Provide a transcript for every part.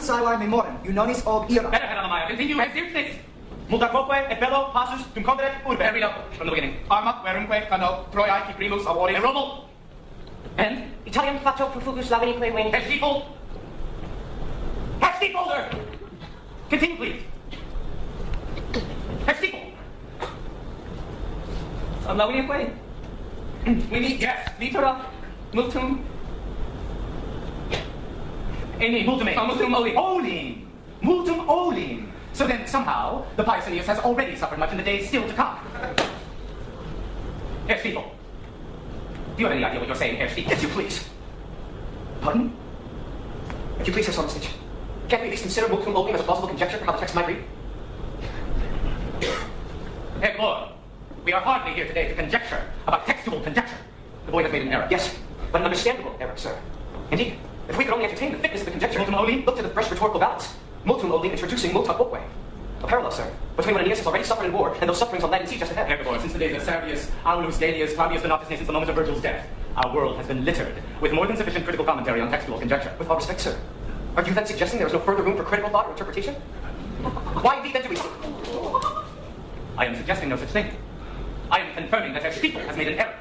sailae memoram, unonis ob ira. Better, Herr Maya, continue, Herr Sirpnis. Multaquoque et bello passus cum conderet urbe. There we go, from the beginning. Arma verumque cano Troiae qui primus avoris. And Rommel. And? Italiam facto profugus lavinique veni. Herr Stiefel. Herr Stiefel, sir. Continue, please. Herr Stiefel. Lavinique. We need, yes, litera, multum. Multum olim. Olim. Multum olim. So then, somehow, the pious Aeneas has already suffered much in the days still to come. Herr Stiefel. Do you have any idea what you're saying, Herr Stiefel? If you please. Pardon? If you please, Herr Sonnenstich, can't we at least consider multum olim as a plausible conjecture for how the text might read? Herr Lord, we are hardly here today to conjecture about textual conjecture. The boy has made an error. Yes, but an understandable error, sir. Indeed, if we could only entertain the fitness of the conjecture, multum olim, look to the fresh rhetorical balance. Multum olim introducing multa quoque. A parallel, sir, between what Aeneas has already suffered in war and those sufferings on land and sea just ahead. Herr Lord, since the days of Servius, Aulus, Delius, Claudius Donatus, since the moment of Virgil's death, our world has been littered with more than sufficient critical commentary on textual conjecture. With all respect, sir, are you then suggesting there is no further room for critical thought or interpretation? Why indeed then do we... I am suggesting no such thing. I am confirming that Herr Stiefel has made an error.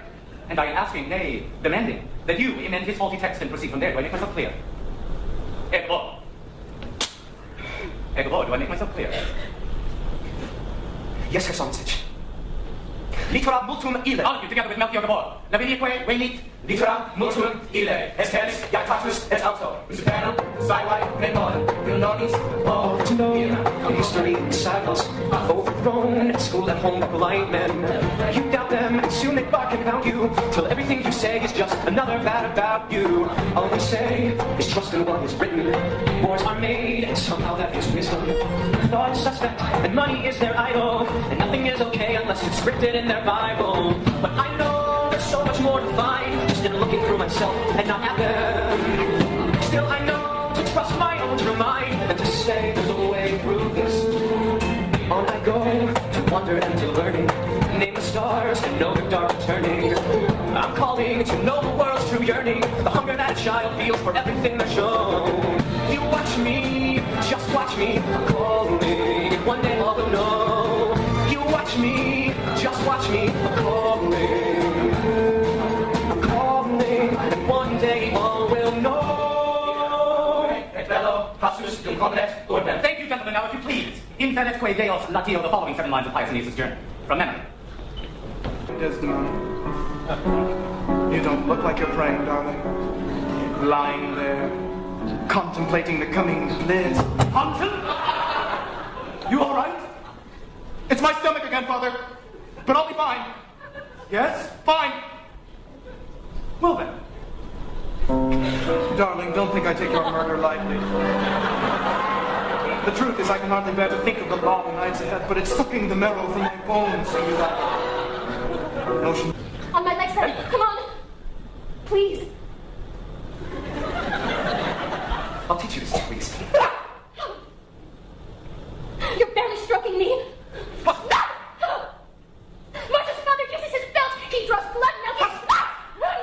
And I am asking, nay, demanding, that you amend his faulty text and proceed from there. Do I make myself clear? Herr Lord. Herr Lord, do I make myself clear? Yes, Herr Sonnenstich. Litera multum ille. All of you together with Melchior Gabor. Lavinique venit. Litera multum ille. Estes iactatus et alto. Supernum sailae memoram. Unonis ob ira. History disciples overthrown at school, at home, polite men. You doubt them, and soon they bark and pound you, till everything you say is just another bad about you. All we say is trust in what is written. Wars are made, and somehow that is wisdom. Thought is suspect, and money is their idol, and nothing is okay unless it's scripted in their Bible. But I know there's so much more to find, just in looking through myself and not at them. Still I know to trust my own true mind, and to say there's a way through this. On I go, to wonder and to learning, name the stars and know the dark returning. I'm calling to know the world's true yearning, the hunger that a child feels for everything they're shown. You watch me, just watch me, I'm calling, one day all will know. You watch me, just watch me, I'm calling, and one day all will know. Et bello passus cum conderet urbe. Thank you, gentlemen. Now, if you please, inferetque Deus latio the following 7 lines of Pius Aeneas' journey, from memory. Desdemona, you don't look like you're praying, darling. Lying there, contemplating the coming bliss. Hansel? You all right? It's my stomach again, Father. But I'll be fine. Yes? Fine. Well then. Darling, don't think I take your murder lightly. The truth is I can hardly bear to think of the long nights ahead, but it's sucking the marrow from my bones, so you that notion. On my legs, then. Come on. Please. I'll teach you to sit, please. You're barely stroking me. Stop! Martha's father uses his belt. He draws blood. Now he's...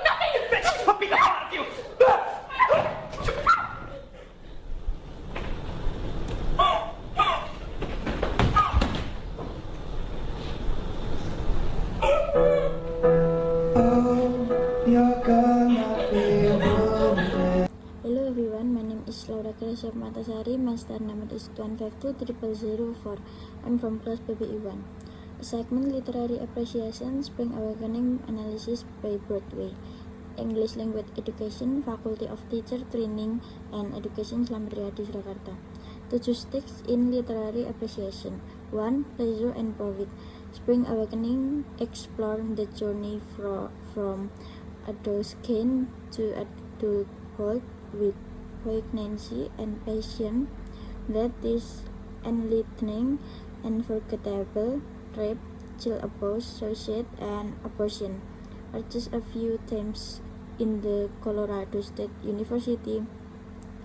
Nothing! Bitch, put me the heart of you! Hello everyone, my name is Laura Gracia Matasari. My star number is 1520004. I'm from class PBE1. A segment Literary Appreciation, Spring Awakening Analysis by Broadway. English Language Education, Faculty of Teacher Training and Education, Slamet Riyadi, Surakarta. To choose text in Literary Appreciation. 1. Pleasure and Profit. Spring Awakening explore the journey from adolescence to adulthood with poignancy and passion that is enlightening, unforgettable, rape, child abuse, suicide, and abortion are just a few themes in the Colorado State University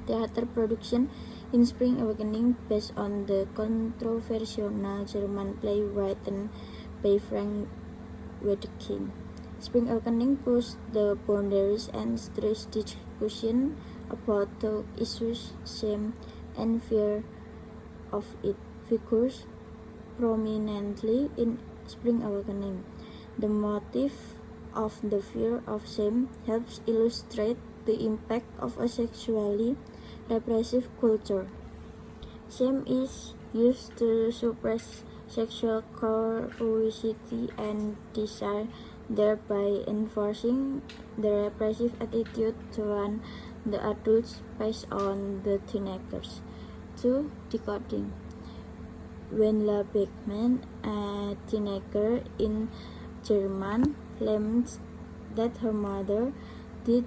theater production in Spring Awakening based on the controversial German play written by Frank Wedekind. Spring Awakening pushed the boundaries and stressed discussion about the issues, shame, and fear of it figures prominently in Spring Awakening. The motif of the fear of shame helps illustrate the impact of a sexually repressive culture. Shame is used to suppress sexual curiosity and desire, thereby enforcing the repressive attitude toward the adults based on the teenagers. 2. Decoding. Wendla Beckmann, a teenager in Germany, laments that her mother did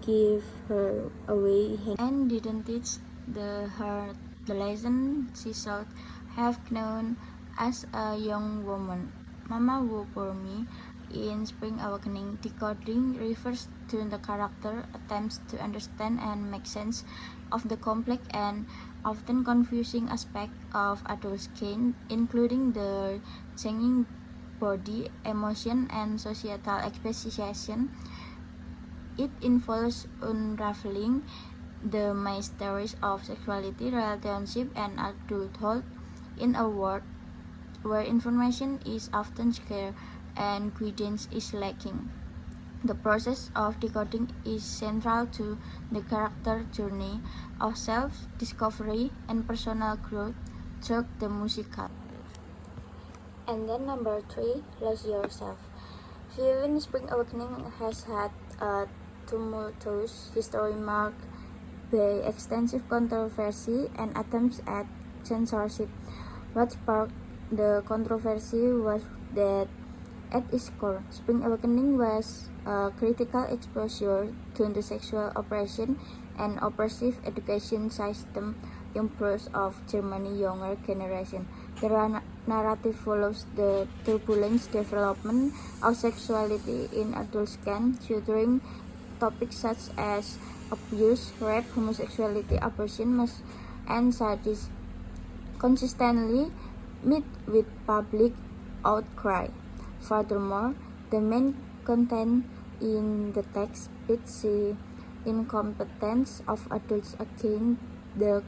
give her away and didn't teach her the lesson she should have known as a young woman. Mama Woo for me. In Spring Awakening, decoding refers to the character attempts to understand and make sense of the complex and often confusing aspect of adult skin, including the changing body, emotion, and societal expectation. It involves unraveling the mysteries of sexuality, relationship, and adulthood in a world where information is often scarce and guidance is lacking. The process of decoding is central to the character journey of self-discovery and personal growth through the musical. And then number 3, Lose Yourself. Viewing Spring Awakening has had a tumultuous history marked by extensive controversy and attempts at censorship. What sparked the controversy was that at its core, Spring Awakening was a critical exposure to the sexual oppression and oppressive education system imposed of Germany's younger generation. The narrative follows the turbulent development of sexuality in adult skin, featuring topics such as abuse, rape, homosexuality, abortion, and sadism, consistently met with public outcry. Furthermore, the main content in the text speaks the incompetence of adults against the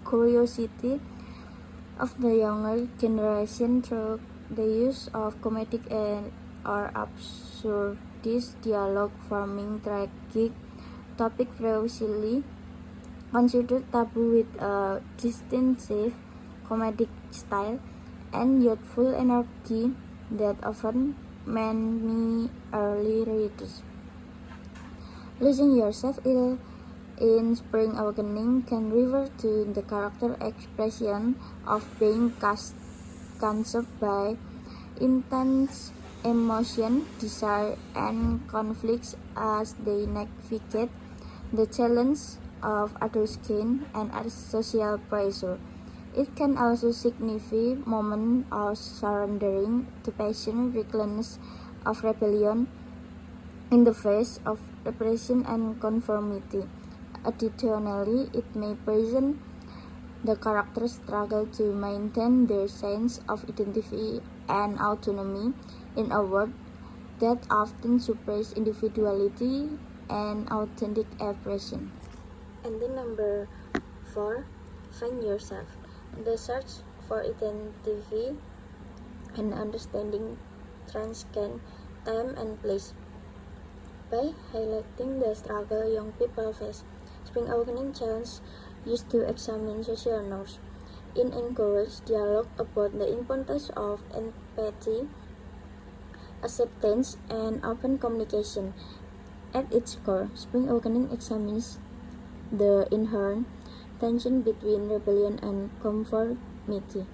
curiosity of the younger generation through the use of comedic or absurdist dialogue, forming tragic topic previously considered taboo with a distinctive comedic style and youthful energy that often many early readers. Losing yourself in Spring Awakening can refer to the character expression of being consumed by intense emotion, desire, and conflicts as they navigate the challenge of adult skin and social pressure. It can also signify moments of surrendering to passion, recklessness, of rebellion in the face of repression and conformity. Additionally, it may present the character's struggle to maintain their sense of identity and autonomy in a world that often suppresses individuality and authentic expression. And then number 4, Find Yourself. The search for identity and understanding transcends time and place. By highlighting the struggle young people face, Spring Awakening challenges used to examine social norms. It encourages dialogue about the importance of empathy, acceptance, and open communication. At its core, Spring Awakening examines the inherent tension between rebellion and conformity.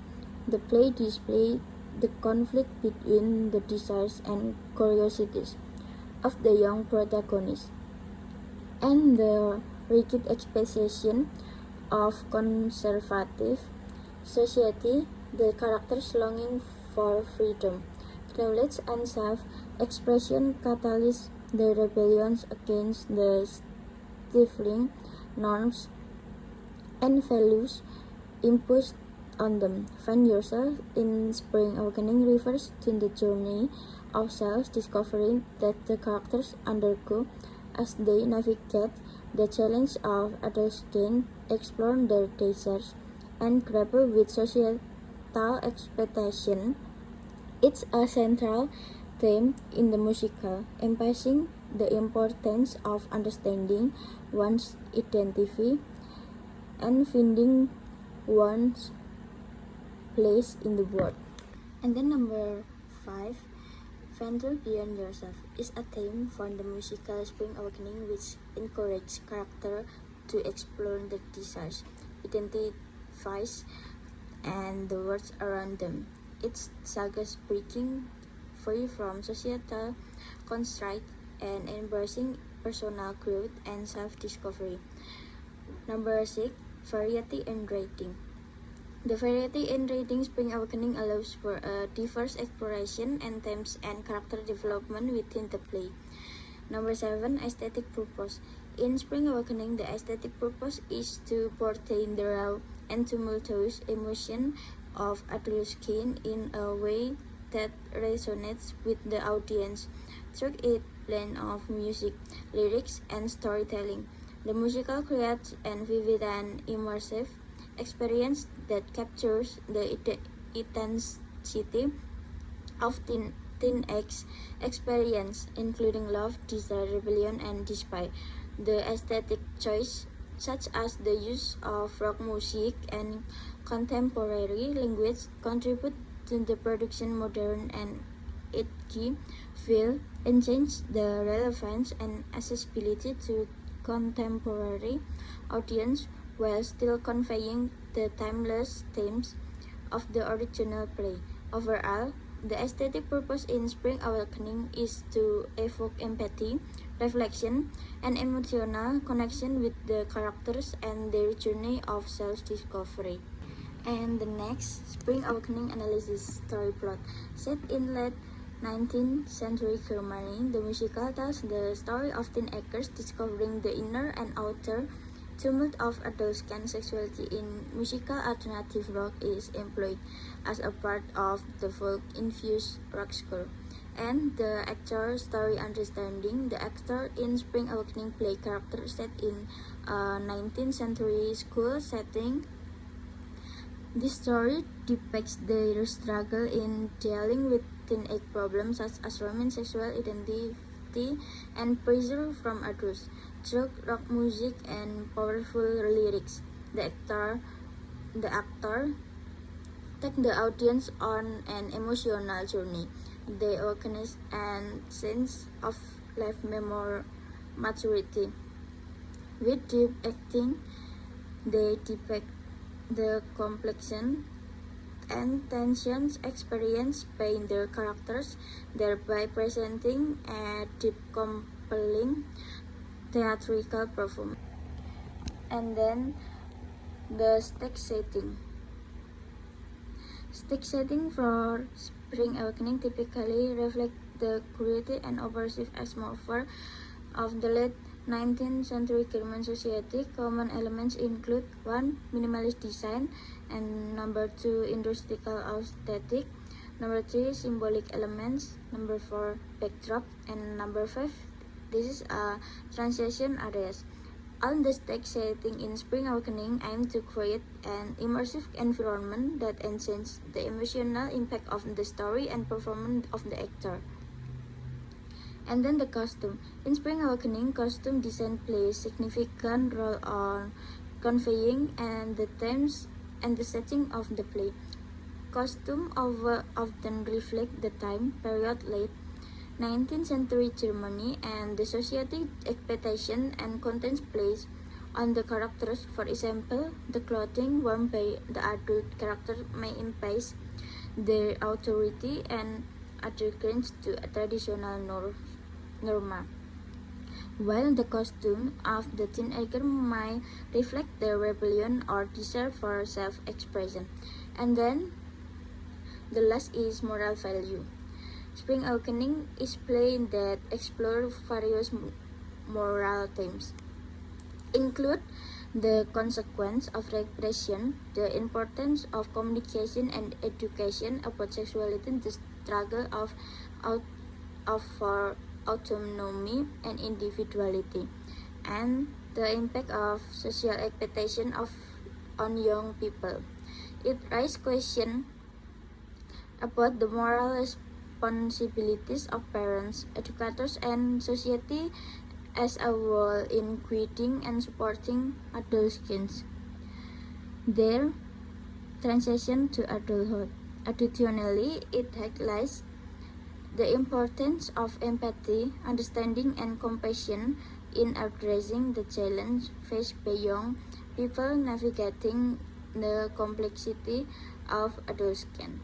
The play displays the conflict between the desires and curiosities of the young protagonist and the rigid expectation of conservative society. The characters' longing for freedom, knowledge, and self-expression catalyze the rebellions against the stifling norms and values imposed on them. Find Yourself in Spring Awakening refers to the journey of self-discovery that the characters undergo as they navigate the challenge of adolescence, explore their desires, and grapple with societal expectation. It's a central theme in the musical, emphasizing the importance of understanding one's identity and finding one's place in the world. And then number 5, Venture Beyond Yourself is a theme for the musical Spring Awakening, which encourages characters to explore their desires, identities, and the world around them. It's sagas breaking free from societal constraints and embracing personal growth and self-discovery. Number 6, Variety and Rating. The variety in Rating Spring Awakening allows for a diverse exploration and themes and character development within the play. Number 7, Aesthetic Purpose. In Spring Awakening, the aesthetic purpose is to portray the raw and tumultuous emotion of adolescence in a way that resonates with the audience through its blend of music, lyrics, and storytelling. The musical creates an vivid and immersive experience that captures the intensity of teenage experience, including love, desire, rebellion, and despair. The aesthetic choice, such as the use of rock music and contemporary language, contribute to the production modern and edgy feel, enhance the relevance and accessibility to contemporary audience while still conveying the timeless themes of the original play. Overall, the aesthetic purpose in Spring Awakening is to evoke empathy, reflection, and emotional connection with the characters and their journey of self-discovery. And the next, Spring Awakening analysis story plot. Set in late 19th century Germany, the musical tells the story of teenagers discovering the inner and outer tumult of adolescent sexuality. In musical alternative rock is employed as a part of the folk-infused rock score. And the actor story understanding. The actor in Spring Awakening play characters set in a 19th century school setting. This story depicts their struggle in dealing with teenage problems such as romance, sexual identity, and pressure from adults. Through rock music and powerful lyrics, the actor take the audience on an emotional journey. They awaken a sense of life maturity. With deep acting, they depict the complexion and tensions experienced by their characters, thereby presenting a deep, compelling theatrical performance. And then the stage setting. Stage setting for Spring Awakening typically reflect the cruelty and oppressive atmosphere of the late 19th century German society. Common elements include 1. Minimalist design, and number 2. Industrial aesthetic, number 3. Symbolic elements, number 4. Backdrop, and number 5. This is a transition areas. On the stage setting in Spring Awakening aim to create an immersive environment that enhances the emotional impact of the story and performance of the actor. And then the costume. In Spring Awakening, costume design plays significant role on conveying and the themes and the setting of the play. Costume often reflect the time period late 19th century Germany and the society expectation and content placed on the characters. For example, the clothing worn by the adult character may impose their authority and adherence to a traditional norma, while the costume of the teenager might reflect their rebellion or desire for self-expression. And then the last is moral value. Spring Awakening is play that explore various moral themes, include the consequence of repression, the importance of communication and education about sexuality, the struggle for autonomy and individuality, and the impact of social expectation on young people. It raises questions about the moral responsibilities of parents, educators, and society as a whole in guiding and supporting adolescents. Their transition to adulthood. Additionally, it highlights the importance of empathy, understanding, and compassion in addressing the challenge faced by young people navigating the complexity of adolescence.